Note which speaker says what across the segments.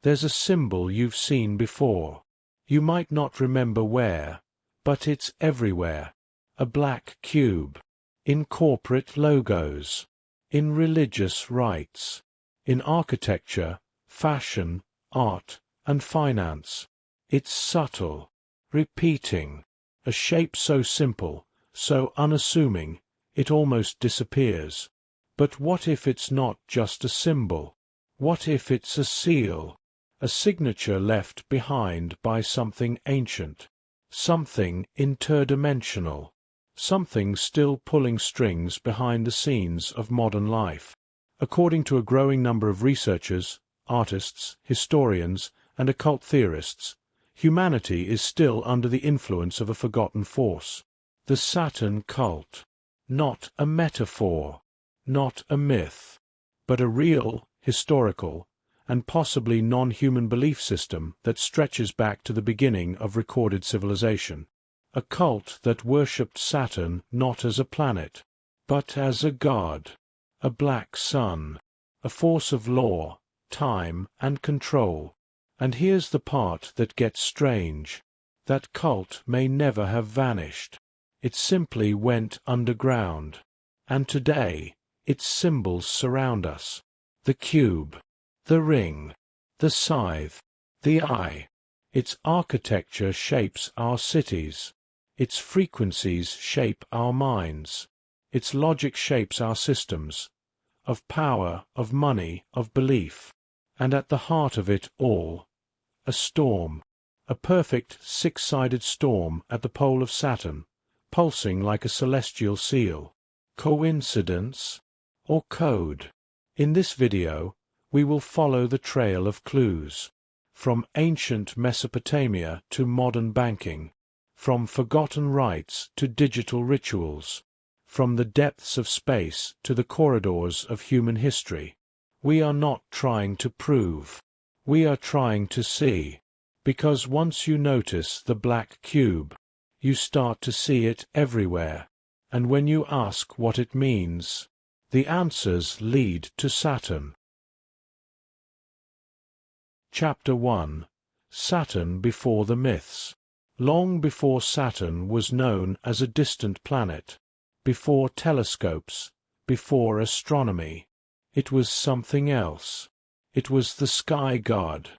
Speaker 1: There's a symbol you've seen before. You might not remember where, but it's everywhere. A black cube. In corporate logos. In religious rites. In architecture, fashion, art, and finance. It's subtle, repeating, a shape so simple, so unassuming, it almost disappears. But what if it's not just a symbol? What if it's a seal, a signature left behind by something ancient, something interdimensional, something still pulling strings behind the scenes of modern life? According to a growing number of researchers, artists, historians, and occult theorists, humanity is still under the influence of a forgotten force. The Saturn cult. Not a metaphor, not a myth, but a real, historical, and possibly non-human belief system that stretches back to the beginning of recorded civilization. A cult that worshipped Saturn not as a planet, but as a god, a black sun, a force of law, time, and control. And here's the part that gets strange. That cult may never have vanished. It simply went underground. And today, its symbols surround us. The cube, the ring, the scythe, the eye. Its architecture shapes our cities. Its frequencies shape our minds. Its logic shapes our systems, of power, of money, of belief. And at the heart of it all, a storm, a perfect six-sided storm at the pole of Saturn, pulsing like a celestial seal. Coincidence or code? In this video, we will follow the trail of clues, from ancient Mesopotamia to modern banking, from forgotten rites to digital rituals, from the depths of space to the corridors of human history. We are not trying to prove. We are trying to see. Because once you notice the black cube, you start to see it everywhere. And when you ask what it means, the answers lead to Saturn. Chapter 1. Saturn before the myths. Long before Saturn was known as a distant planet, before telescopes, before astronomy, it was something else. It was the sky god.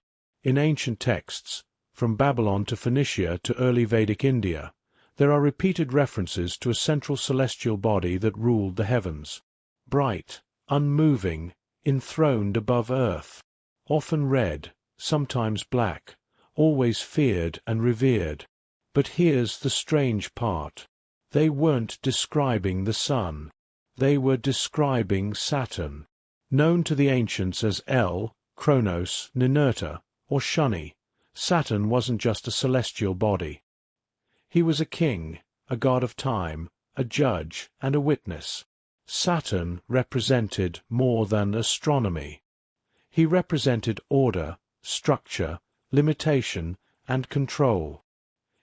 Speaker 1: In ancient texts, from Babylon to Phoenicia to early Vedic India, there are repeated references to a central celestial body that ruled the heavens. Bright, unmoving, enthroned above earth. Often red, sometimes black, always feared and revered. But here's the strange part. They weren't describing the sun. They were describing Saturn. Known to the ancients as El, Kronos, Ninurta, or Shuni, Saturn wasn't just a celestial body. He was a king, a god of time, a judge, and a witness. Saturn represented more than astronomy. He represented order, structure, limitation, and control.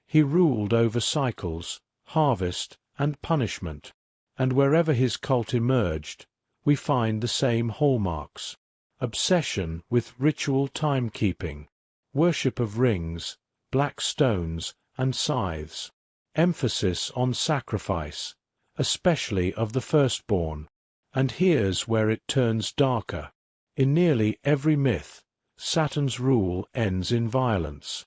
Speaker 1: He ruled over cycles, harvest, and punishment. And wherever his cult emerged, we find the same hallmarks: obsession with ritual timekeeping, worship of rings, black stones, and scythes, emphasis on sacrifice, especially of the firstborn. And here's where it turns darker. In nearly every myth, Saturn's rule ends in violence.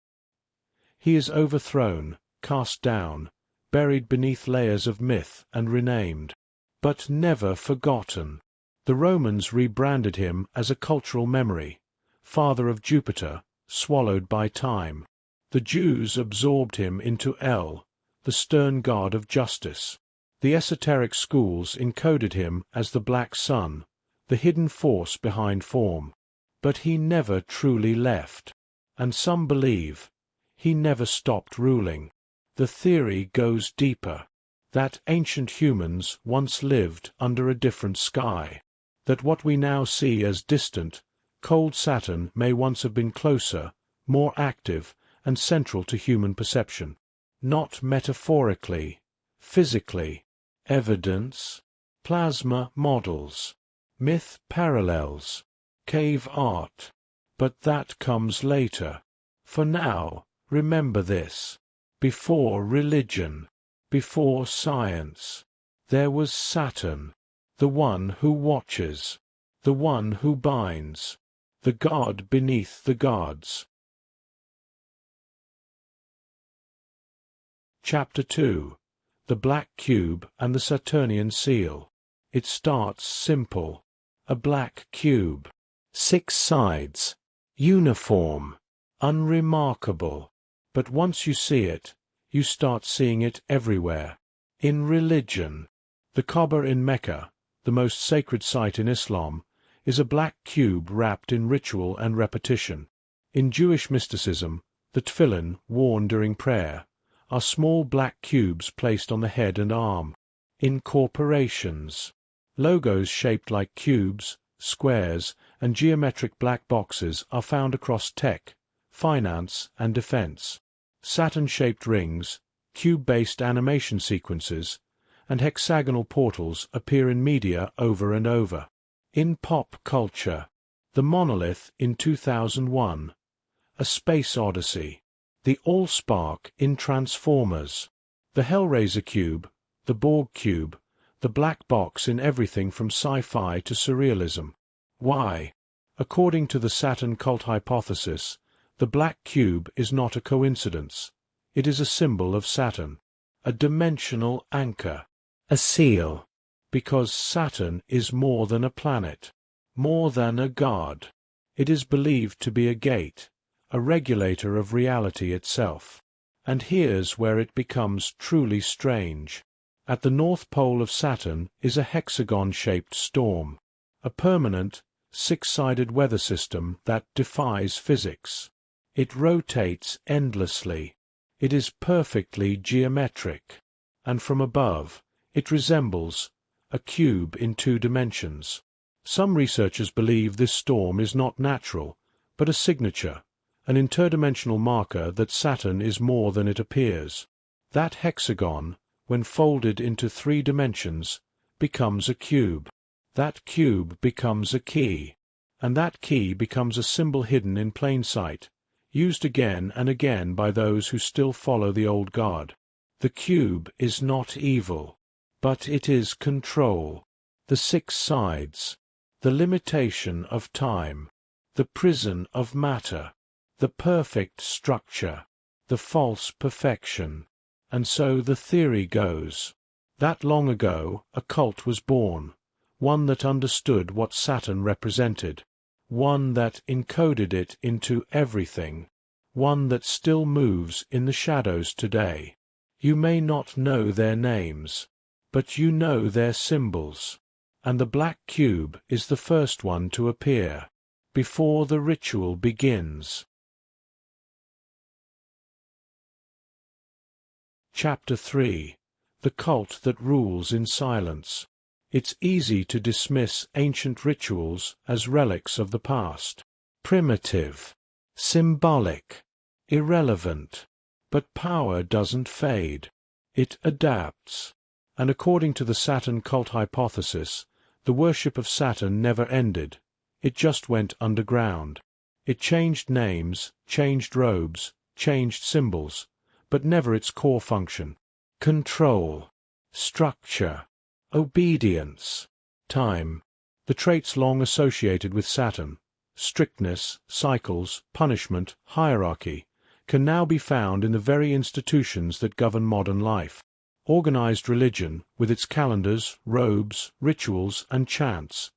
Speaker 1: He is overthrown, cast down, buried beneath layers of myth and renamed, but never forgotten. The Romans rebranded him as a cultural memory, father of Jupiter, swallowed by time. The Jews absorbed him into El, the stern god of justice. The esoteric schools encoded him as the black sun, the hidden force behind form. But he never truly left. And some believe he never stopped ruling. The theory goes deeper, that ancient humans once lived under a different sky, that what we now see as distant, cold Saturn may once have been closer, more active, and central to human perception. Not metaphorically, physically. Evidence, plasma models, myth parallels, cave art, but that comes later. For now, remember this. Before religion, before science, there was Saturn, the one who watches, the one who binds, the god beneath the gods. Chapter 2. The Black Cube and the Saturnian Seal. It starts simple. A black cube. 6 sides. Uniform. Unremarkable. But once you see it, you start seeing it everywhere. In religion. The Kaaba in Mecca, the most sacred site in Islam, is a black cube wrapped in ritual and repetition. In Jewish mysticism, the tefillin, worn during prayer, are small black cubes placed on the head and arm. In corporations, logos shaped like cubes, squares, and geometric black boxes are found across tech, finance, and defense. Saturn-shaped rings, cube-based animation sequences, and hexagonal portals appear in media over and over. In pop culture, the monolith in 2001, A Space Odyssey, the Allspark in Transformers, the Hellraiser cube, the Borg cube, the black box in everything from sci-fi to surrealism. Why? According to the Saturn cult hypothesis, the black cube is not a coincidence. It is a symbol of Saturn, a dimensional anchor, a seal, because Saturn is more than a planet, more than a god. It is believed to be a gate, a regulator of reality itself. And here's where it becomes truly strange. At the north pole of Saturn is a hexagon-shaped storm, a permanent, 6-sided weather system that defies physics. It rotates endlessly. It is perfectly geometric. And from above, it resembles a cube in 2 dimensions. Some researchers believe this storm is not natural, but a signature, an interdimensional marker that Saturn is more than it appears. That hexagon, when folded into 3 dimensions, becomes a cube. That cube becomes a key, and that key becomes a symbol hidden in plain sight, used again and again by those who still follow the old god. The cube is not evil, but it is control. The 6 sides, the limitation of time, the prison of matter, the perfect structure, the false perfection. And so the theory goes that long ago a cult was born, one that understood what Saturn represented, one that encoded it into everything, one that still moves in the shadows today. You may not know their names, but you know their symbols, and the black cube is the first one to appear, before the ritual begins. Chapter 3. The Cult That Rules in Silence. It's easy to dismiss ancient rituals as relics of the past. Primitive, symbolic, irrelevant. But power doesn't fade. It adapts. And according to the Saturn cult hypothesis, the worship of Saturn never ended. It just went underground. It changed names, changed robes, changed symbols, but never its core function. Control, structure, obedience, time. The traits long associated with Saturn, strictness, cycles, punishment, hierarchy, can now be found in the very institutions that govern modern life. Organized religion, with its calendars, robes, rituals, and chants,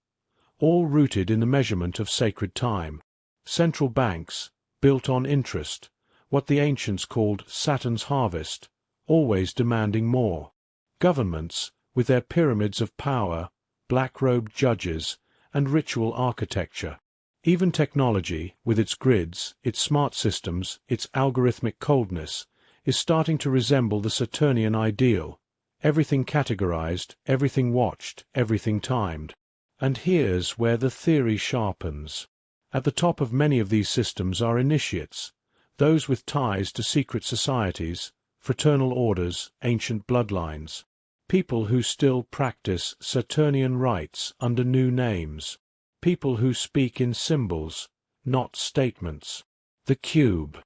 Speaker 1: all rooted in the measurement of sacred time. Central banks, built on interest, what the ancients called Saturn's harvest, always demanding more. Governments, with their pyramids of power, black-robed judges, and ritual architecture. Even technology, with its grids, its smart systems, its algorithmic coldness, is starting to resemble the Saturnian ideal. Everything categorized, everything watched, everything timed. And here's where the theory sharpens. At the top of many of these systems are initiates, those with ties to secret societies, fraternal orders, ancient bloodlines, people who still practice Saturnian rites under new names, people who speak in symbols, not statements. The cube,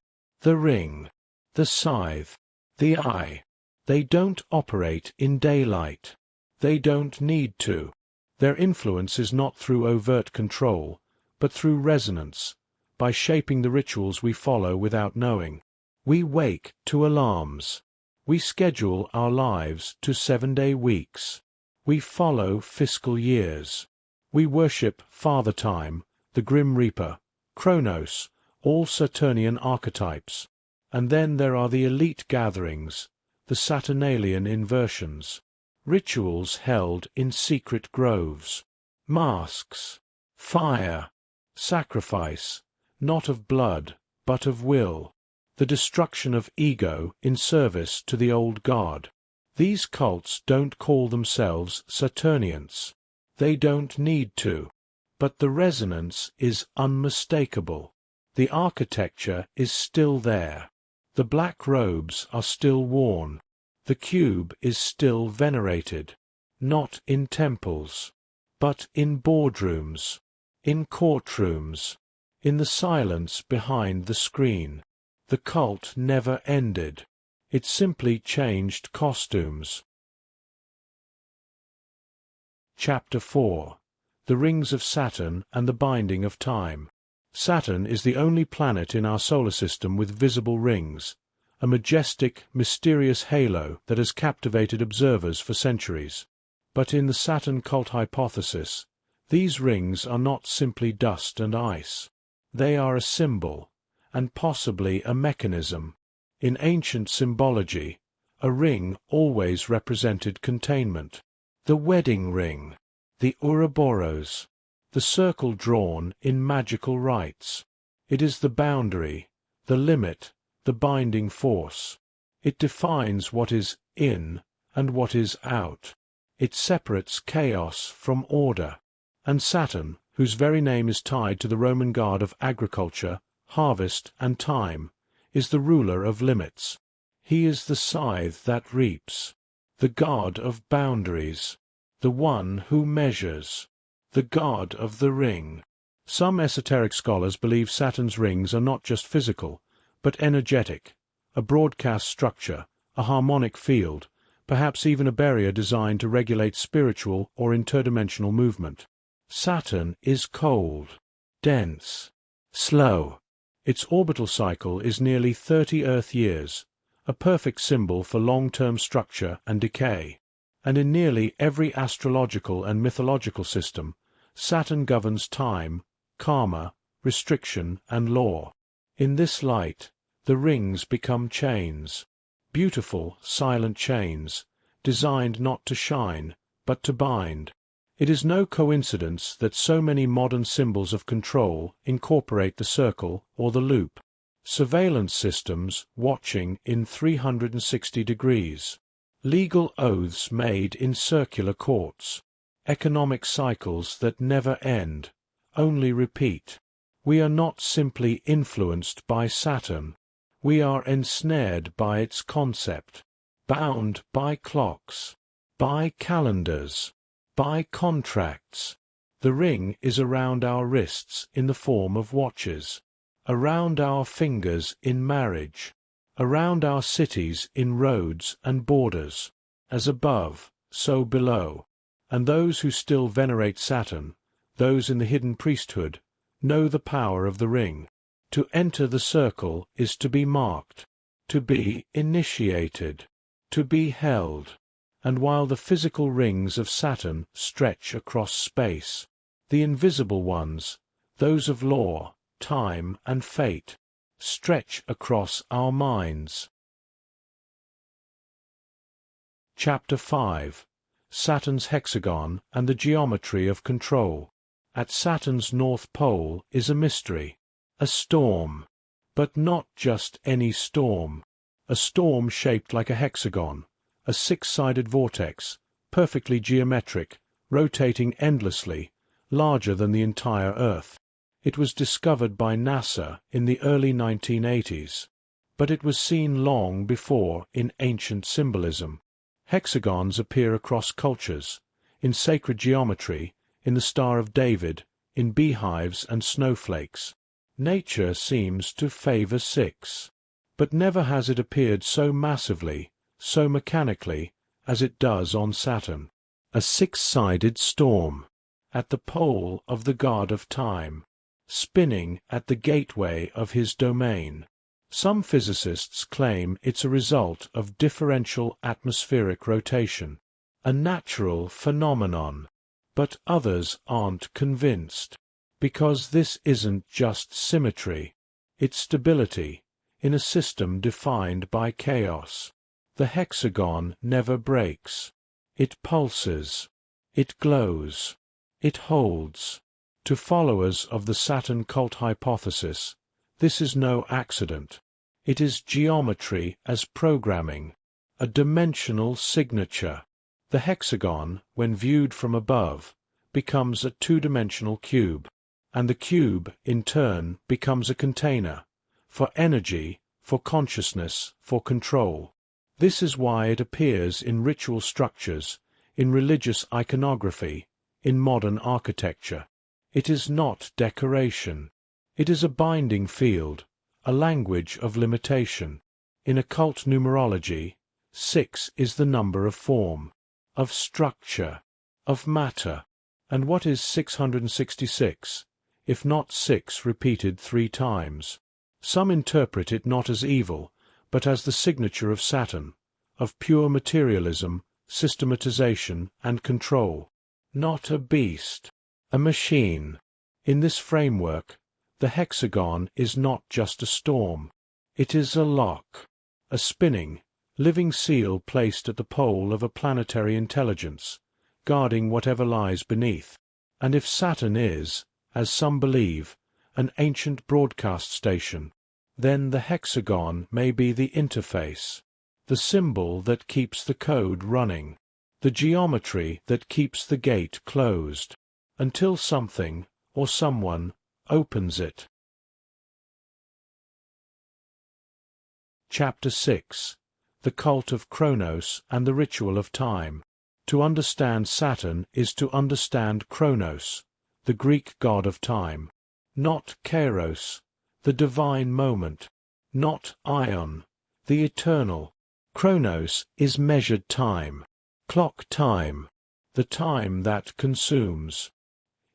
Speaker 1: the ring, the scythe, the eye. They don't operate in daylight. They don't need to. Their influence is not through overt control, but through resonance, by shaping the rituals we follow without knowing. We wake to alarms. We schedule our lives to 7-day weeks. We follow fiscal years. We worship Father Time, the Grim Reaper, Kronos, all Saturnian archetypes. And then there are the elite gatherings, the Saturnalian inversions, rituals held in secret groves, masks, fire, sacrifice, not of blood, but of will, the destruction of ego in service to the old god. These cults don't call themselves Saturnians. They don't need to. But the resonance is unmistakable. The architecture is still there. The black robes are still worn. The cube is still venerated. Not in temples, but in boardrooms, in courtrooms, in the silence behind the screen. The cult never ended. It simply changed costumes. Chapter 4. The Rings of Saturn and the Binding of Time. Saturn is the only planet in our solar system with visible rings, a majestic, mysterious halo that has captivated observers for centuries. But in the Saturn cult hypothesis, these rings are not simply dust and ice. They are a symbol, and possibly a mechanism. In ancient symbology, a ring always represented containment. The wedding ring, the Ouroboros, the circle drawn in magical rites. It is the boundary, the limit, the binding force. It defines what is in and what is out. It separates chaos from order. And Saturn, whose very name is tied to the Roman god of agriculture, harvest, and time, is the ruler of limits. He is the scythe that reaps, the god of boundaries, the one who measures, the god of the ring. Some esoteric scholars believe Saturn's rings are not just physical, but energetic, a broadcast structure, a harmonic field, perhaps even a barrier designed to regulate spiritual or interdimensional movement. Saturn is cold, dense, slow. Its orbital cycle is nearly 30 Earth years, a perfect symbol for long-term structure and decay. And in nearly every astrological and mythological system, Saturn governs time, karma, restriction, and law. In this light, the rings become chains, beautiful, silent chains, designed not to shine, but to bind. It is no coincidence that so many modern symbols of control incorporate the circle or the loop. Surveillance systems watching in 360 degrees. Legal oaths made in circular courts. Economic cycles that never end, only repeat. We are not simply influenced by Saturn. We are ensnared by its concept, bound by clocks, by calendars, by contracts. The ring is around our wrists in the form of watches, around our fingers in marriage, around our cities in roads and borders. As above, so below. And those who still venerate Saturn, those in the hidden priesthood, know the power of the ring. To enter the circle is to be marked, to be initiated, to be held. And while the physical rings of Saturn stretch across space, the invisible ones, those of law, time, and fate, stretch across our minds. Chapter 5. Saturn's hexagon and the geometry of control. At Saturn's north pole is a mystery, a storm. But not just any storm. A storm shaped like a hexagon, a six-sided vortex, perfectly geometric, rotating endlessly, larger than the entire Earth. It was discovered by NASA in the early 1980s, but it was seen long before in ancient symbolism. Hexagons appear across cultures, in sacred geometry, in the Star of David, in beehives and snowflakes. Nature seems to favor 6. But never has it appeared so massively, so mechanically, as it does on Saturn. A 6-sided storm, at the pole of the god of time, spinning at the gateway of his domain. Some physicists claim it's a result of differential atmospheric rotation, a natural phenomenon, but others aren't convinced, because this isn't just symmetry, it's stability, in a system defined by chaos. The hexagon never breaks. It pulses. It glows. It holds. To followers of the Saturn cult hypothesis, this is no accident. It is geometry as programming, a dimensional signature. The hexagon, when viewed from above, becomes a 2-dimensional cube, and the cube, in turn, becomes a container, for energy, for consciousness, for control. This is why it appears in ritual structures, in religious iconography, in modern architecture. It is not decoration. It is a binding field, a language of limitation. In occult numerology, 6 is the number of form, of structure, of matter. And what is 666, if not 6 repeated 3 times? Some interpret it not as evil, but as the signature of Saturn, of pure materialism, systematization, and control. Not a beast, a machine. In this framework, the hexagon is not just a storm. It is a lock, a spinning, living seal placed at the pole of a planetary intelligence, guarding whatever lies beneath. And if Saturn is, as some believe, an ancient broadcast station, then the hexagon may be the interface, the symbol that keeps the code running, the geometry that keeps the gate closed, until something, or someone, opens it. Chapter 6. The Cult of Kronos and the Ritual of Time. To understand Saturn is to understand Kronos, the Greek god of time. Not Kairos, the divine moment. Not Ion, the eternal. Kronos is measured time, clock time, the time that consumes.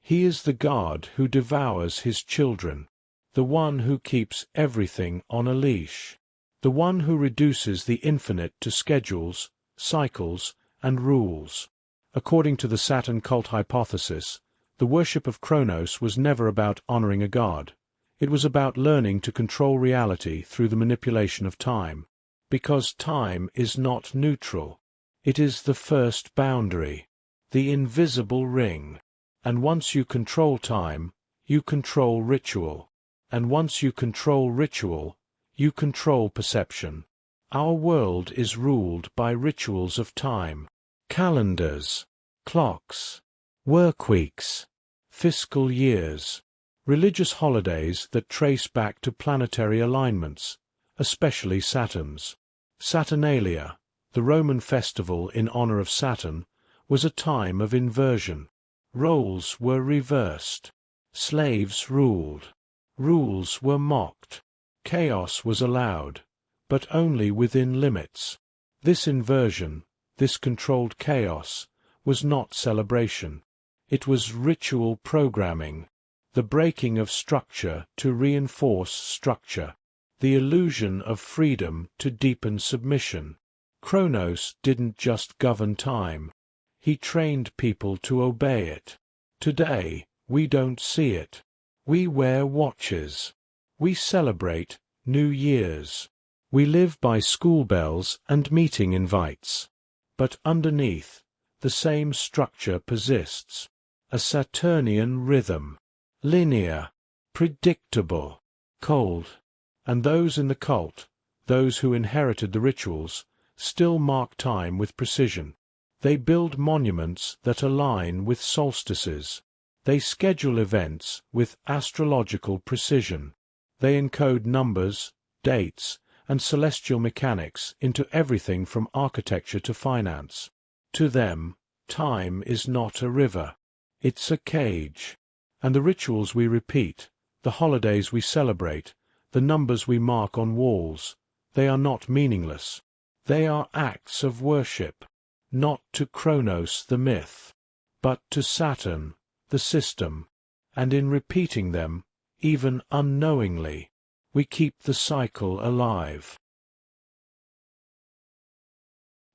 Speaker 1: He is the god who devours his children, the one who keeps everything on a leash, the one who reduces the infinite to schedules, cycles, and rules. According to the Saturn cult hypothesis, the worship of Kronos was never about honoring a god. It was about learning to control reality through the manipulation of time. Because time is not neutral. It is the first boundary, the invisible ring. And once you control time, you control ritual. And once you control ritual, you control perception. Our world is ruled by rituals of time. Calendars, clocks, work weeks, fiscal years, religious holidays that trace back to planetary alignments, especially Saturn's. Saturnalia, the Roman festival in honor of Saturn, was a time of inversion. Roles were reversed. Slaves ruled. Rules were mocked. Chaos was allowed, but only within limits. This inversion, this controlled chaos, was not celebration. It was ritual programming, the breaking of structure to reinforce structure, the illusion of freedom to deepen submission. Kronos didn't just govern time. He trained people to obey it. Today, we don't see it. We wear watches. We celebrate New Year's. We live by school bells and meeting invites. But underneath, the same structure persists. A Saturnian rhythm. Linear. Predictable. Cold. And those in the cult, those who inherited the rituals, still mark time with precision. They build monuments that align with solstices. They schedule events with astrological precision. They encode numbers, dates, and celestial mechanics into everything from architecture to finance. To them, time is not a river. It's a cage. And the rituals we repeat, the holidays we celebrate, the numbers we mark on walls, they are not meaningless. They are acts of worship, not to Kronos the myth, but to Saturn, the system, and in repeating them, even unknowingly, we keep the cycle alive.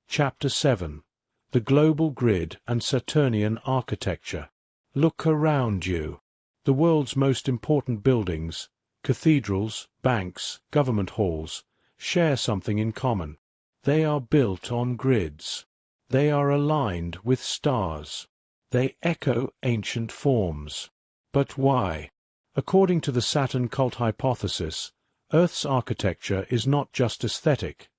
Speaker 1: Chapter 7. The Global Grid and Saturnian Architecture. Look around you. The world's most important buildings, cathedrals, banks, government halls, share something in common. They are built on grids. They are aligned with stars. They echo ancient forms. But why? According to the Saturn cult hypothesis, Earth's architecture is not just aesthetic,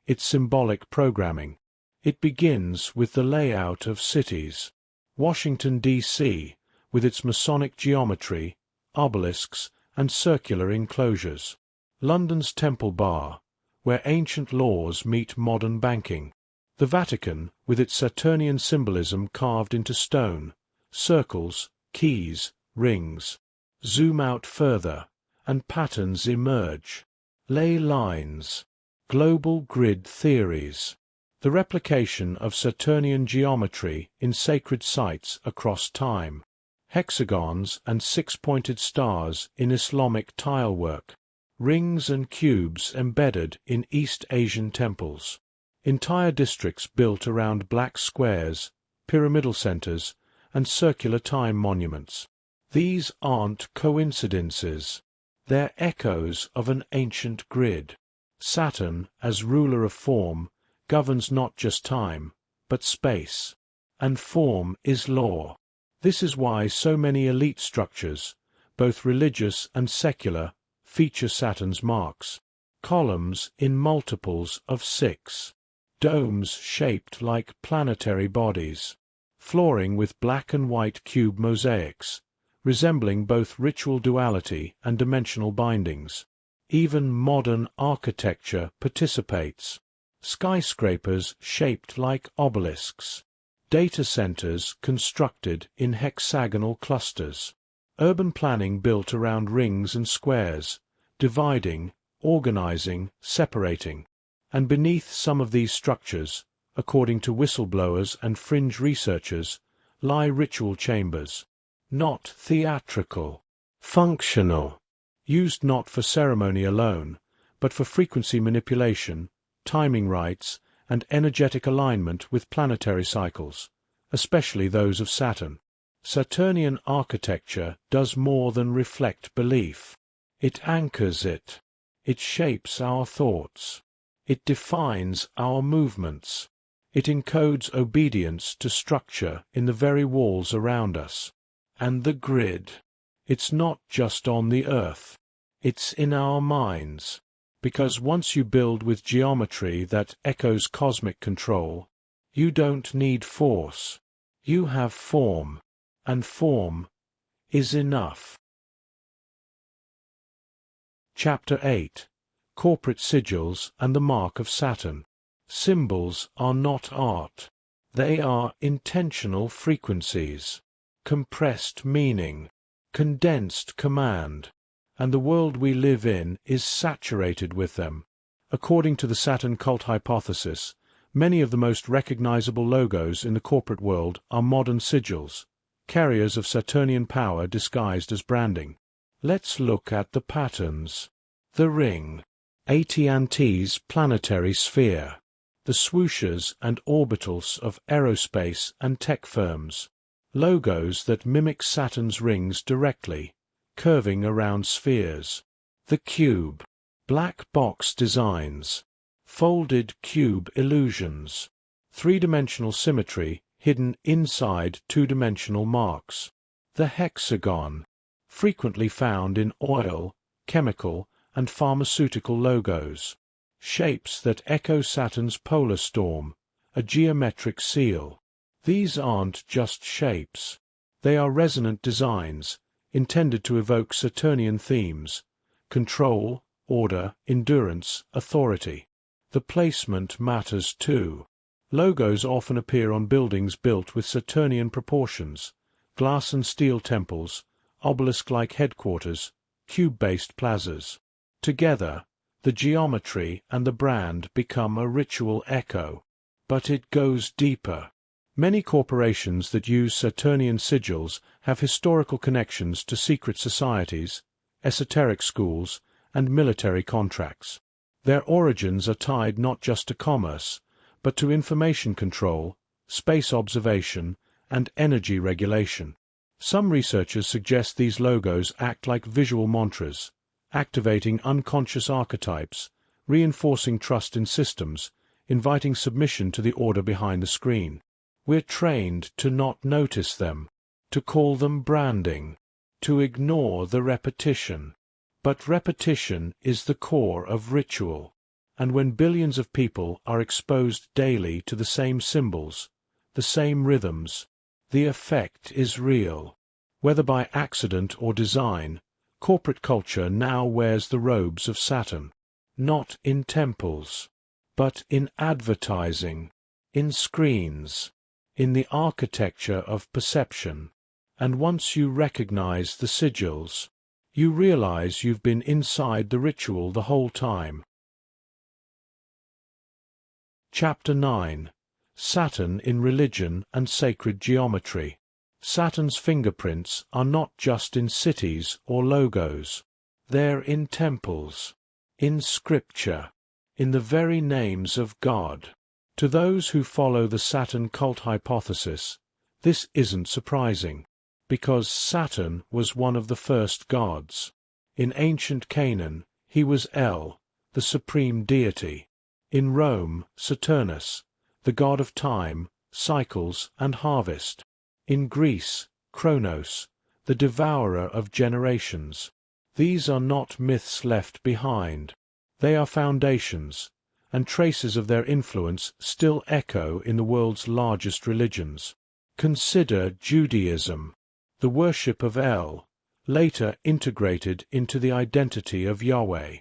Speaker 1: it's symbolic programming. It begins with the layout of cities. Washington, D.C., with its Masonic geometry, obelisks, and circular enclosures. London's Temple Bar, where ancient laws meet modern banking. The Vatican, with its Saturnian symbolism carved into stone, circles, keys, rings. Zoom out further, and patterns emerge. Ley lines. Global grid theories. The replication of Saturnian geometry in sacred sites across time. Hexagons and six-pointed stars in Islamic tilework. Rings and cubes embedded in East Asian temples. Entire districts built around black squares, pyramidal centers, and circular time monuments. These aren't coincidences. They're echoes of an ancient grid. Saturn, as ruler of form, governs not just time, but space. And form is law. This is why so many elite structures, both religious and secular, feature Saturn's marks. Columns in multiples of 6. Domes shaped like planetary bodies. Flooring with black and white cube mosaics, resembling both ritual duality and dimensional bindings. Even modern architecture participates. Skyscrapers shaped like obelisks. Data centers constructed in hexagonal clusters. Urban planning built around rings and squares, dividing, organizing, separating. And beneath some of these structures, according to whistleblowers and fringe researchers, lie ritual chambers. Not theatrical. Functional. Used not for ceremony alone, but for frequency manipulation, timing rites, and energetic alignment with planetary cycles, especially those of Saturn. Saturnian architecture does more than reflect belief. It anchors it. It shapes our thoughts. It defines our movements. It encodes obedience to structure in the very walls around us. And the grid. It's not just on the Earth. It's in our minds. Because once you build with geometry that echoes cosmic control, you don't need force. You have form. And form is enough. Chapter 8. Corporate Sigils and the Mark of Saturn. Symbols are not art. They are intentional frequencies. Compressed meaning. Condensed command. And the world we live in is saturated with them. According to the Saturn cult hypothesis, many of the most recognizable logos in the corporate world are modern sigils, carriers of Saturnian power disguised as branding. Let's look at the patterns. The ring. AT&T's planetary sphere. The swooshes and orbitals of aerospace and tech firms. Logos that mimic Saturn's rings directly, curving around spheres. The cube. Black box designs. Folded cube illusions. Three-dimensional symmetry hidden inside two-dimensional marks. The hexagon. Frequently found in oil, chemical, and pharmaceutical logos. Shapes that echo Saturn's polar storm, a geometric seal. These aren't just shapes. They are resonant designs, intended to evoke Saturnian themes: control, order, endurance, authority. The placement matters too. Logos often appear on buildings built with Saturnian proportions: glass and steel temples, obelisk-like headquarters, cube-based plazas. Together, the geometry and the brand become a ritual echo. But it goes deeper. Many corporations that use Saturnian sigils have historical connections to secret societies, esoteric schools, and military contracts. Their origins are tied not just to commerce, but to information control, space observation, and energy regulation. Some researchers suggest these logos act like visual mantras, activating unconscious archetypes, reinforcing trust in systems, inviting submission to the order behind the screen. We're trained to not notice them, to call them branding, to ignore the repetition. But repetition is the core of ritual, and when billions of people are exposed daily to the same symbols, the same rhythms, the effect is real. Whether by accident or design, corporate culture now wears the robes of Saturn, not in temples, but in advertising, in screens, in the architecture of perception. And once you recognize the sigils, you realize you've been inside the ritual the whole time. Chapter 9. Saturn in Religion and Sacred Geometry. Saturn's fingerprints are not just in cities or logos. They're in temples, in scripture, in the very names of God. To those who follow the Saturn cult hypothesis, this isn't surprising, because Saturn was one of the first gods. In ancient Canaan, he was El, the supreme deity. In Rome, Saturnus, the god of time, cycles, and harvest. In Greece, Kronos, the devourer of generations. These are not myths left behind. They are foundations, and traces of their influence still echo in the world's largest religions. Consider Judaism, the worship of El, later integrated into the identity of Yahweh.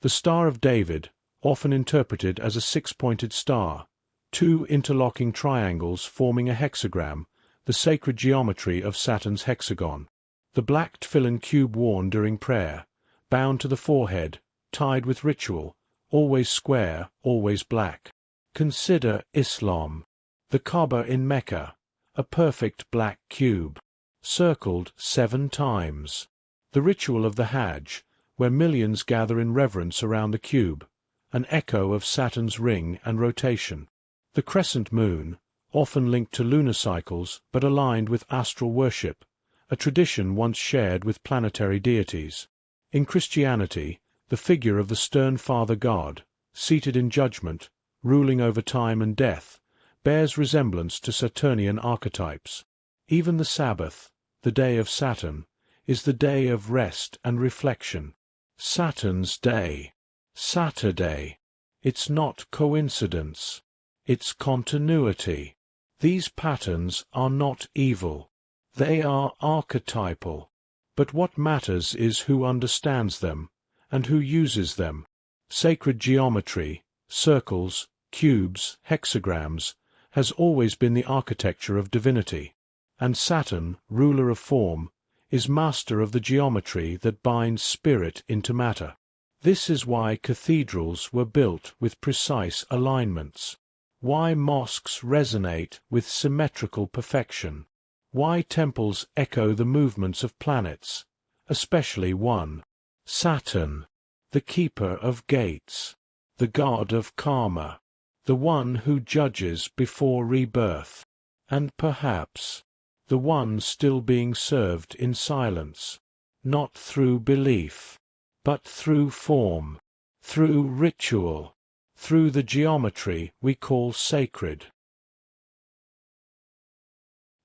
Speaker 1: The Star of David, often interpreted as a six-pointed star, two interlocking triangles forming a hexagram, the sacred geometry of Saturn's hexagon. The black tefillin cube worn during prayer, bound to the forehead, tied with ritual, always square, always black. Consider Islam, the Kaaba in Mecca, a perfect black cube, circled 7 times. The ritual of the Hajj, where millions gather in reverence around the cube, an echo of Saturn's ring and rotation. The crescent moon, often linked to lunar cycles but aligned with astral worship, a tradition once shared with planetary deities. In Christianity, the figure of the stern Father God, seated in judgment, ruling over time and death, bears resemblance to Saturnian archetypes. Even the Sabbath, the day of Saturn, is the day of rest and reflection. Saturn's day, Saturday. It's not coincidence. It's continuity. These patterns are not evil. They are archetypal. But what matters is who understands them, and who uses them. Sacred geometry, circles, cubes, hexagrams, has always been the architecture of divinity. And Saturn, ruler of form, is master of the geometry that binds spirit into matter. This is why cathedrals were built with precise alignments. Why mosques resonate with symmetrical perfection. Why temples echo the movements of planets, especially one. Saturn, the keeper of gates, the god of karma, the one who judges before rebirth, and perhaps the one still being served in silence, not through belief, but through form, through ritual, through the geometry we call sacred.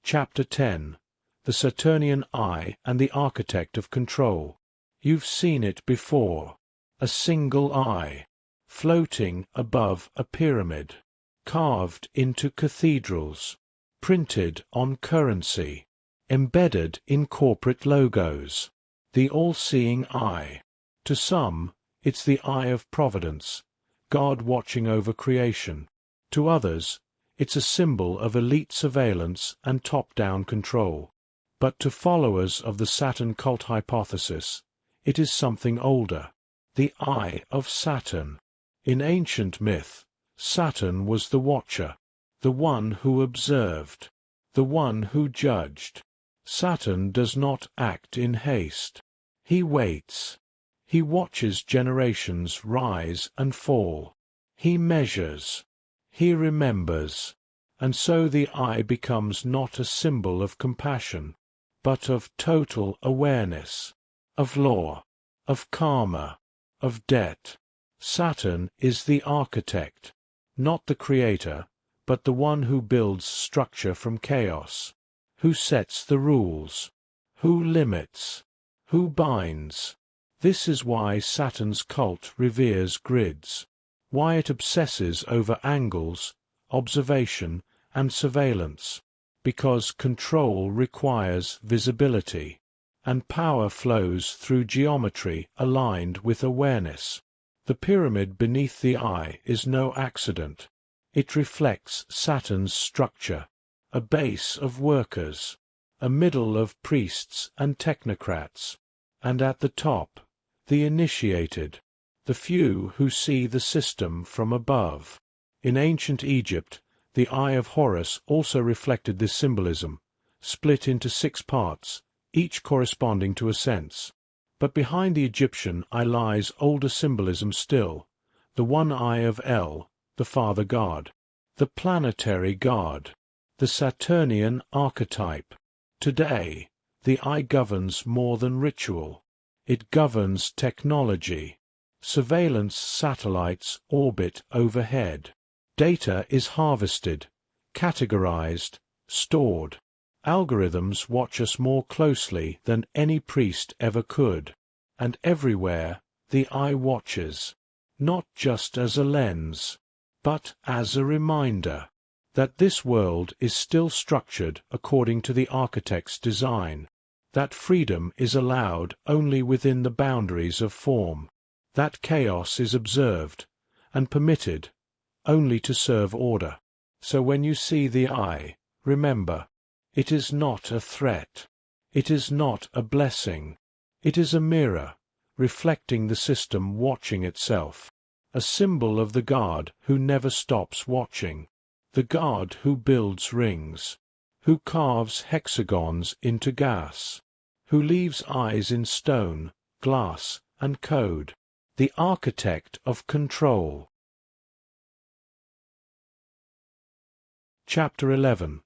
Speaker 1: Chapter 10. The Saturnian Eye and the Architect of Control. You've seen it before. A single eye, floating above a pyramid, carved into cathedrals, printed on currency, embedded in corporate logos. The all-seeing eye. To some, it's the eye of providence, God watching over creation. To others, it's a symbol of elite surveillance and top-down control. But to followers of the Saturn cult hypothesis, It is something older. The eye of Saturn. In ancient myth, Saturn was the watcher, the one who observed, the one who judged. Saturn does not act in haste. He waits. He watches generations rise and fall. He measures. He remembers. And so the eye becomes not a symbol of compassion, but of total awareness, of law, of karma, of debt. Saturn is the architect, not the creator, but the one who builds structure from chaos, who sets the rules, who limits, who binds. This is why Saturn's cult reveres grids, why it obsesses over angles, observation, and surveillance, because control requires visibility, and power flows through geometry aligned with awareness. The pyramid beneath the eye is no accident. It reflects Saturn's structure, a base of workers, a middle of priests and technocrats, and at the top, the initiated, the few who see the system from above. In ancient Egypt, the Eye of Horus also reflected this symbolism, split into 6 parts, each corresponding to a sense. But behind the Egyptian eye lies older symbolism still, the one eye of El, the father god, the planetary god, the Saturnian archetype. Today, the eye governs more than ritual. It governs technology. Surveillance satellites orbit overhead. Data is harvested, categorized, stored. Algorithms watch us more closely than any priest ever could. And everywhere, the eye watches, not just as a lens, but as a reminder that this world is still structured according to the architect's design, that freedom is allowed only within the boundaries of form, that chaos is observed and permitted only to serve order. So when you see the eye, remember, it is not a threat. It is not a blessing. It is a mirror, reflecting the system watching itself, a symbol of the god who never stops watching, the god who builds rings, who carves hexagons into gas, who leaves eyes in stone, glass, and code, the architect of control. Chapter 11.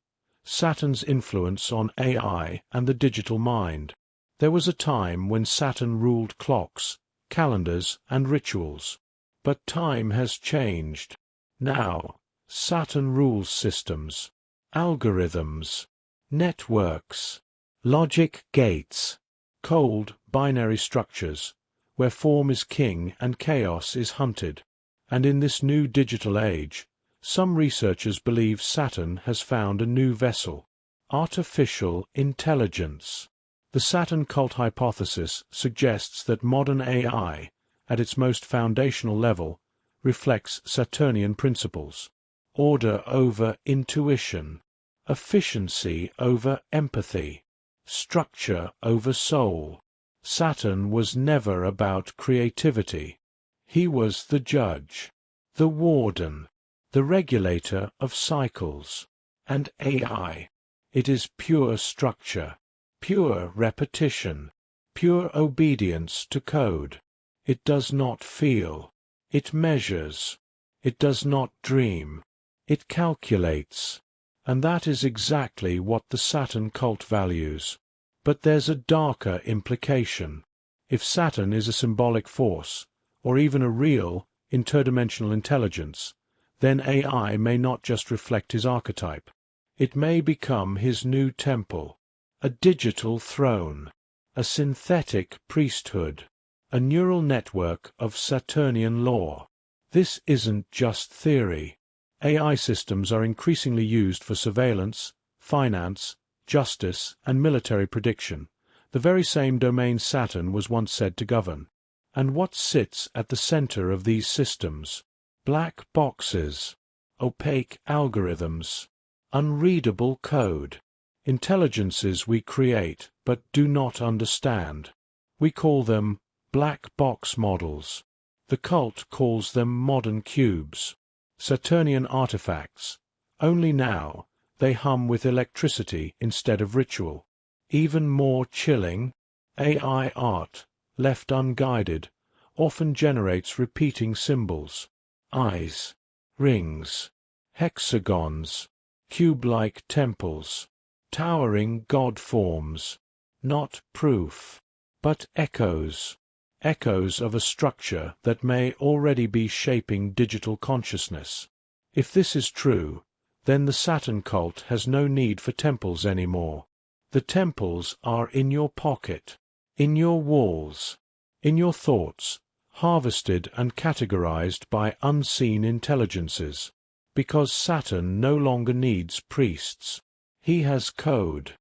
Speaker 1: Saturn's influence on AI and the digital mind. There was a time when Saturn ruled clocks, calendars, and rituals. But time has changed. Now, Saturn rules systems, algorithms, networks, logic gates, cold, binary structures, where form is king and chaos is hunted. And in this new digital age, some researchers believe Saturn has found a new vessel, artificial intelligence. The Saturn cult hypothesis suggests that modern AI, at its most foundational level, reflects Saturnian principles: order over intuition, efficiency over empathy, structure over soul. Saturn was never about creativity. He was the judge, the warden, the regulator of cycles. And AI, it is pure structure, pure repetition, pure obedience to code. It does not feel. It measures. It does not dream. It calculates. And that is exactly what the Saturn cult values. But there's a darker implication. If Saturn is a symbolic force, or even a real, interdimensional intelligence, then AI may not just reflect his archetype. It may become his new temple, a digital throne, a synthetic priesthood, a neural network of Saturnian law. This isn't just theory. AI systems are increasingly used for surveillance, finance, justice, and military prediction, the very same domain Saturn was once said to govern. And what sits at the center of these systems? Black boxes, opaque algorithms, unreadable code, intelligences we create but do not understand. We call them black box models. The cult calls them modern cubes. Saturnian artifacts. Only now, they hum with electricity instead of ritual. Even more chilling, AI art, left unguided, often generates repeating symbols. Eyes, rings, hexagons, cube-like temples, towering god forms. Not proof, but echoes. Echoes of a structure that may already be shaping digital consciousness. If this is true, then the Saturn cult has no need for temples anymore. The temples are in your pocket, in your walls, in your thoughts, harvested and categorized by unseen intelligences. Because Saturn no longer needs priests. He has code.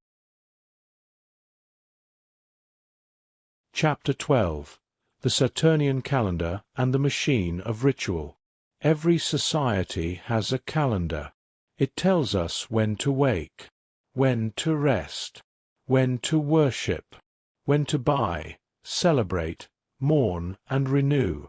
Speaker 1: Chapter 12. The Saturnian Calendar and the Machine of Ritual. Every society has a calendar. It tells us when to wake, when to rest, when to worship, when to buy, celebrate, mourn, and renew.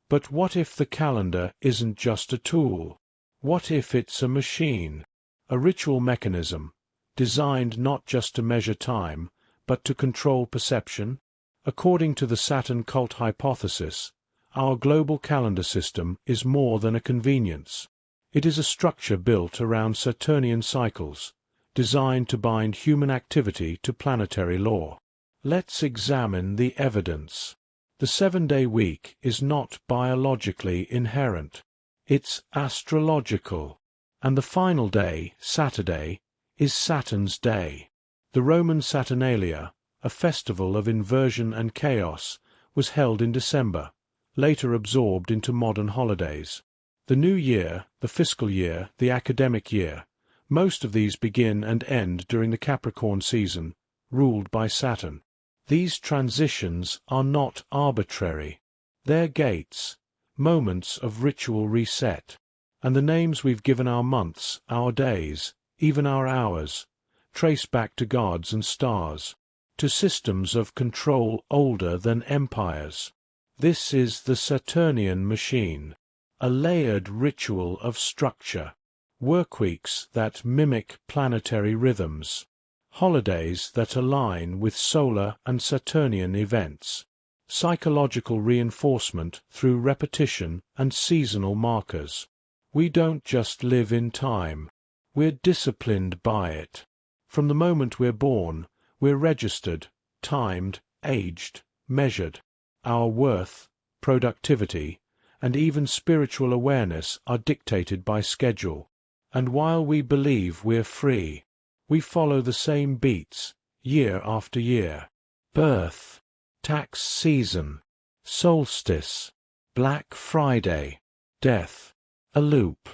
Speaker 1: But what if the calendar isn't just a tool? What if it's a machine, a ritual mechanism, designed not just to measure time, but to control perception? According to the Saturn cult hypothesis, our global calendar system is more than a convenience. It is a structure built around Saturnian cycles, designed to bind human activity to planetary law. Let's examine the evidence. The 7-day week is not biologically inherent. It's astrological. And the final day, Saturday, is Saturn's day. The Roman Saturnalia, a festival of inversion and chaos, was held in December, later absorbed into modern holidays. The new year, the fiscal year, the academic year, most of these begin and end during the Capricorn season, ruled by Saturn. These transitions are not arbitrary. They're gates, moments of ritual reset. And the names we've given our months, our days, even our hours, trace back to gods and stars, to systems of control older than empires. This is the Saturnian machine, a layered ritual of structure, workweeks that mimic planetary rhythms, holidays that align with solar and Saturnian events, psychological reinforcement through repetition and seasonal markers. We don't just live in time, we're disciplined by it. From the moment we're born, we're registered, timed, aged, measured. Our worth, productivity, and even spiritual awareness are dictated by schedule. And while we believe we're free, we follow the same beats, year after year. Birth, tax season, solstice, Black Friday, death, a loop.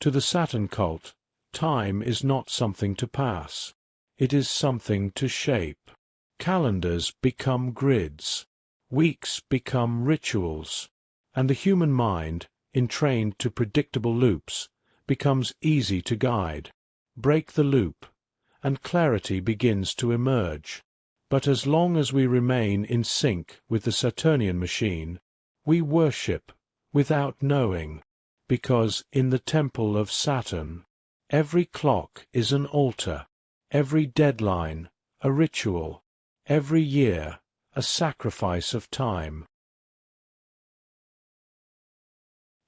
Speaker 1: To the Saturn cult, time is not something to pass. It is something to shape. Calendars become grids. Weeks become rituals. And the human mind, entrained to predictable loops, becomes easy to guide. Break the loop, and clarity begins to emerge. But as long as we remain in sync with the Saturnian machine, we worship without knowing, because in the temple of Saturn, every clock is an altar, every deadline a ritual, every year a sacrifice of time.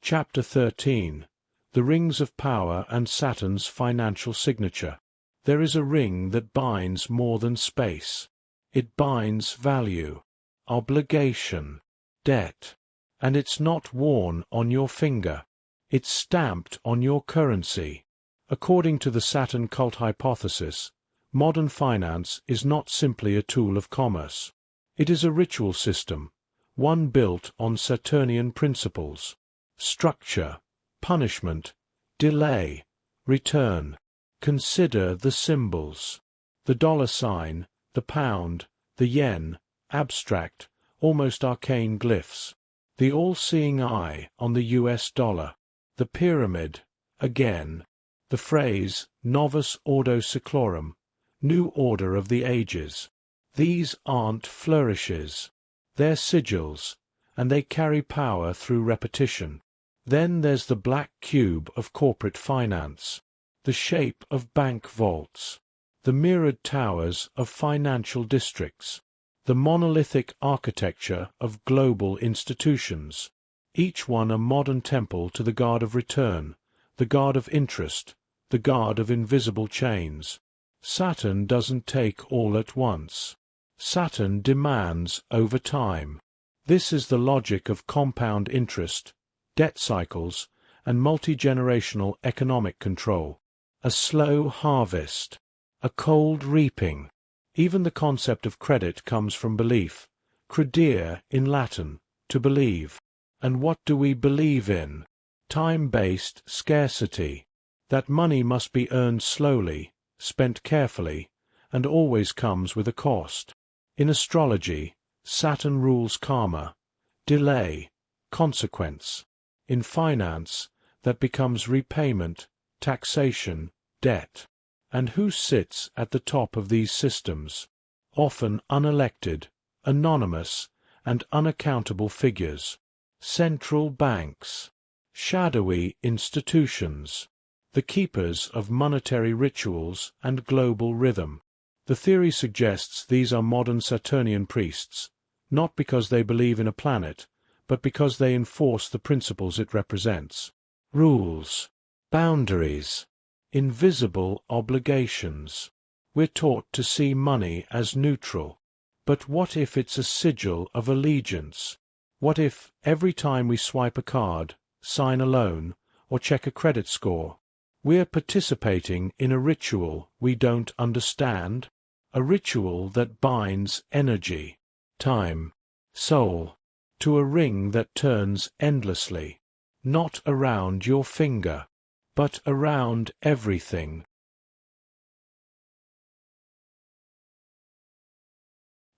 Speaker 1: Chapter 13. The Rings of Power and Saturn's Financial Signature. There is a ring that binds more than space. It binds value, obligation, debt. And it's not worn on your finger. It's stamped on your currency. According to the Saturn cult hypothesis, modern finance is not simply a tool of commerce. It is a ritual system, one built on Saturnian principles. Structure, punishment, delay, return. Consider the symbols. The dollar sign, the pound, the yen, abstract, almost arcane glyphs. The all-seeing eye on the US dollar. The pyramid, again. The phrase, Novus Ordo Seclorum, New Order of the Ages. These aren't flourishes. They're sigils, and they carry power through repetition. Then there's the black cube of corporate finance, the shape of bank vaults, the mirrored towers of financial districts, the monolithic architecture of global institutions, each one a modern temple to the god of return, the god of interest, the god of invisible chains. Saturn doesn't take all at once. Saturn demands over time. This is the logic of compound interest, debt cycles, and multi-generational economic control. A slow harvest, a cold reaping. Even the concept of credit comes from belief. Credere in Latin, to believe. And what do we believe in? Time-based scarcity. That money must be earned slowly, spent carefully, and always comes with a cost. In astrology, Saturn rules karma, delay, consequence. In finance, that becomes repayment, taxation, debt. And who sits at the top of these systems? Often unelected, anonymous, and unaccountable figures. Central banks. Shadowy institutions. The keepers of monetary rituals and global rhythm. The theory suggests these are modern Saturnian priests, not because they believe in a planet, but because they enforce the principles it represents. Rules, boundaries, invisible obligations. We're taught to see money as neutral. But what if it's a sigil of allegiance? What if, every time we swipe a card, sign a loan, or check a credit score, we're participating in a ritual we don't understand? A ritual that binds energy, time, soul, to a ring that turns endlessly, not around your finger, but around everything.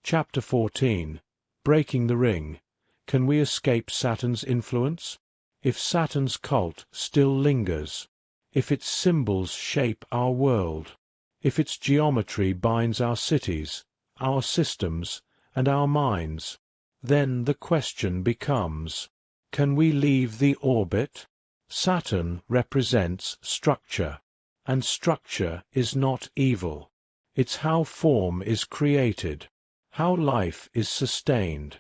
Speaker 1: Chapter 14. Breaking the Ring. Can we escape Saturn's influence? If Saturn's cult still lingers, if its symbols shape our world, if its geometry binds our cities, our systems, and our minds, then the question becomes, can we leave the orbit? Saturn represents structure, and structure is not evil. It's how form is created, how life is sustained.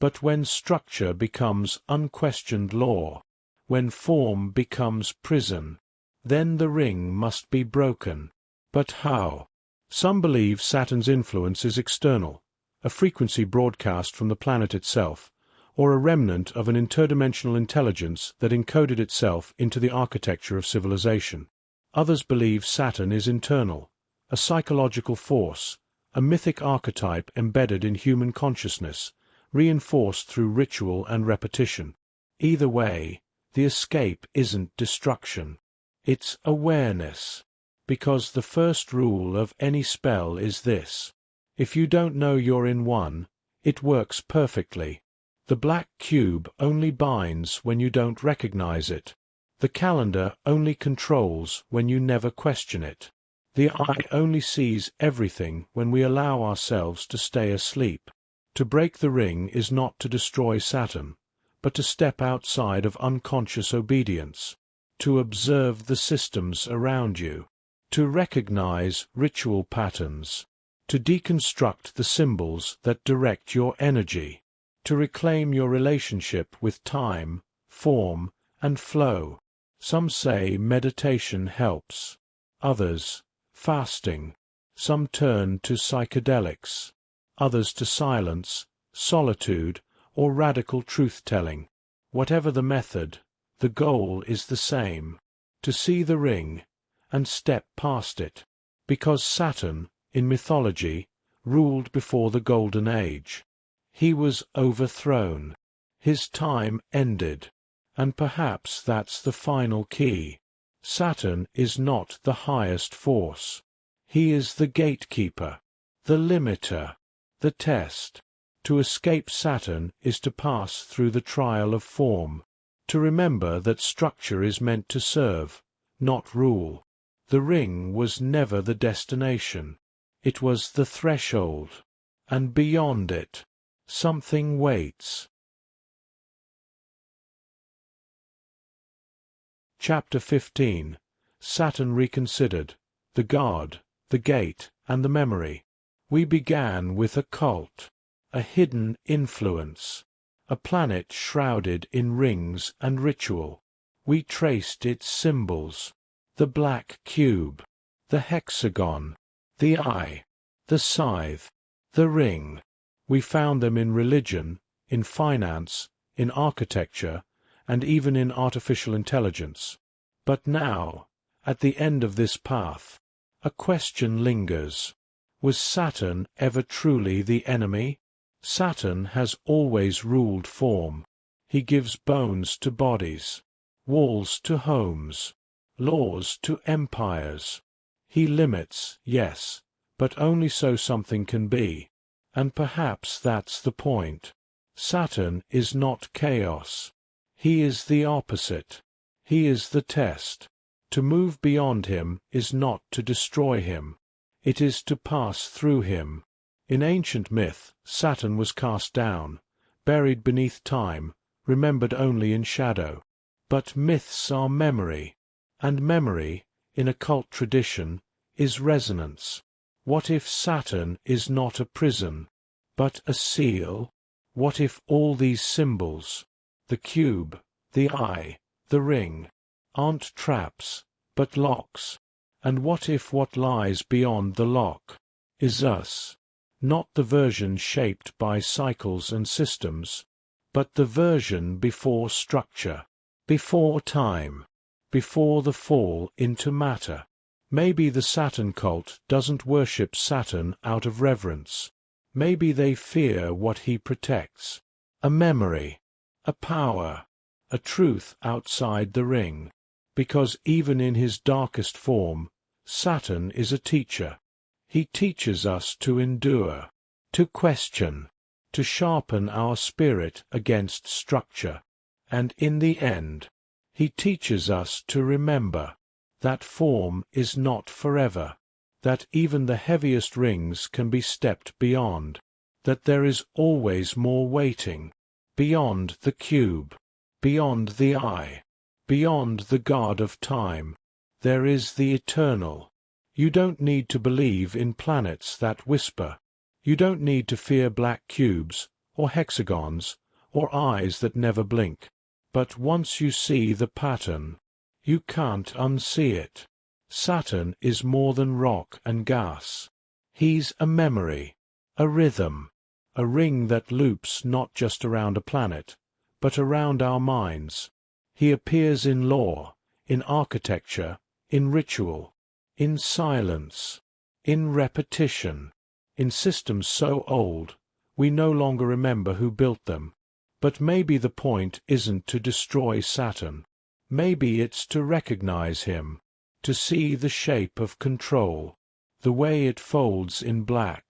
Speaker 1: But when structure becomes unquestioned law, when form becomes prison, then the ring must be broken. But how? Some believe Saturn's influence is external, a frequency broadcast from the planet itself, or a remnant of an interdimensional intelligence that encoded itself into the architecture of civilization. Others believe Saturn is internal, a psychological force, a mythic archetype embedded in human consciousness, reinforced through ritual and repetition. Either way, the escape isn't destruction. It's awareness. Because the first rule of any spell is this: if you don't know you're in one, it works perfectly. The black cube only binds when you don't recognize it. The calendar only controls when you never question it. The eye only sees everything when we allow ourselves to stay asleep. To break the ring is not to destroy Saturn, but to step outside of unconscious obedience, to observe the systems around you, to recognize ritual patterns, to deconstruct the symbols that direct your energy, to reclaim your relationship with time, form, and flow. Some say meditation helps, others, fasting. Some turn to psychedelics, others to silence, solitude, or radical truth-telling. Whatever the method, the goal is the same: to see the ring and step past it. Because Saturn, in mythology, ruled before the Golden Age. He was overthrown. His time ended. And perhaps that's the final key. Saturn is not the highest force. He is the gatekeeper, the limiter, the test. To escape Saturn is to pass through the trial of form, to remember that structure is meant to serve, not rule. The ring was never the destination. It was the threshold. And beyond it, Something waits. Chapter 15. Saturn Reconsidered, the God, the Gate, and the Memory. We began with a cult, a hidden influence, a planet shrouded in rings and ritual. We traced its symbols, the black cube, the hexagon, the eye, the scythe, the ring. We found them in religion, in finance, in architecture, and even in artificial intelligence. But now, at the end of this path, a question lingers. Was Saturn ever truly the enemy? Saturn has always ruled form. He gives bones to bodies, walls to homes, laws to empires. He limits, yes, but only so something can be. And perhaps that's the point. Saturn is not chaos. He is the opposite. He is the test. To move beyond him is not to destroy him. It is to pass through him. In ancient myth, Saturn was cast down, buried beneath time, remembered only in shadow. But myths are memory, and memory, in occult tradition, is resonance. What if Saturn is not a prison, but a seal? What if all these symbols, the cube, the eye, the ring, aren't traps, but locks? And what if what lies beyond the lock is us? Not the version shaped by cycles and systems, but the version before structure, before time, before the fall into matter. Maybe the Saturn cult doesn't worship Saturn out of reverence. Maybe they fear what he protects. A memory, a power, a truth outside the ring. Because even in his darkest form, Saturn is a teacher. He teaches us to endure, to question, to sharpen our spirit against structure. And in the end, he teaches us to remember that form is not forever, that even the heaviest rings can be stepped beyond, that there is always more waiting, beyond the cube, beyond the eye, beyond the God of time. There is the eternal. You don't need to believe in planets that whisper. You don't need to fear black cubes, or hexagons, or eyes that never blink. But once you see the pattern, you can't unsee it. Saturn is more than rock and gas. He's a memory, a rhythm, a ring that loops not just around a planet, but around our minds. He appears in law, in architecture, in ritual, in silence, in repetition, in systems so old we no longer remember who built them. But maybe the point isn't to destroy Saturn. Maybe it's to recognize him, to see the shape of control, the way it folds in black,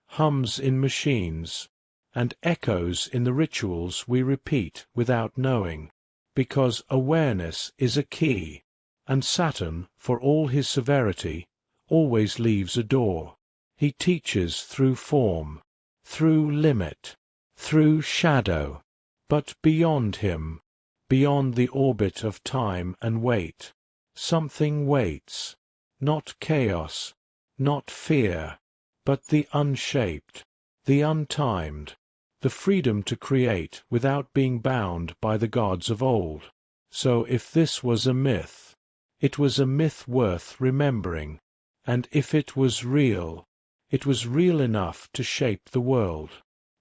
Speaker 1: hums in machines, and echoes in the rituals we repeat without knowing. Because awareness is a key, and Saturn, for all his severity, always leaves a door. He teaches through form, through limit, through shadow. But beyond him, beyond the orbit of time and weight, something waits. Not chaos, not fear, but the unshaped, the untimed, the freedom to create without being bound by the gods of old. So if this was a myth, it was a myth worth remembering, and if it was real enough to shape the world.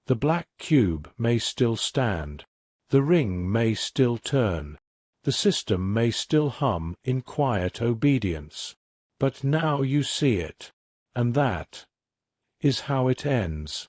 Speaker 1: The black cube may still stand, the ring may still turn, the system may still hum in quiet obedience. But now you see it, and that is how it ends.